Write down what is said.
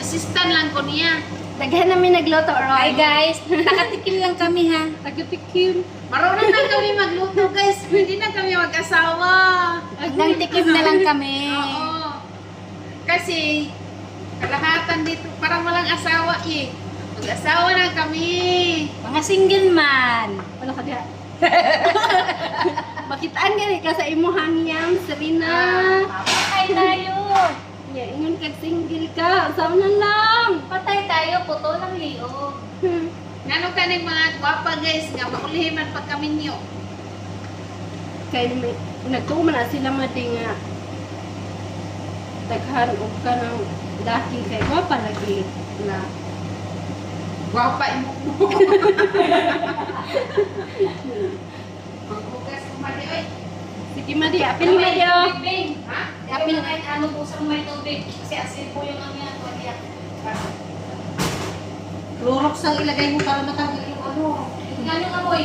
Assistant lang ko niya. Daghan namin nagluto, Hi Roy. guys, nakatikim lang kami ha. Tagatikim. Marunong na kami magluto guys. Hindi na kami mag-asawa. Hanggang tikim na lang kami. Oo. Kasi kalahatan dito parang walang asawa eh. Mag-asawa na kami. Mga single man. Wala ka diha. Makitaan gani ka sa imuhang yam, Serena. Patay tayo. Ya, ingon kag single ka. Asawa na lang. Patay tayo, puto lang liog. Ngano ka ng mga gwapa guys nga maulihiman pag kami niyo. Kay may nagtuman na sila mati nga daghan og kanang laki kay gwapa lagi na Gwapa imo. Magbukas ko mali oy. sige madi apil medyo Ha? Apil kahit ano po sa may tubig. Kasi asin po yung ano yan. Clorox ang ilagay mo para matanggal yung ano. Nga nyo amoy,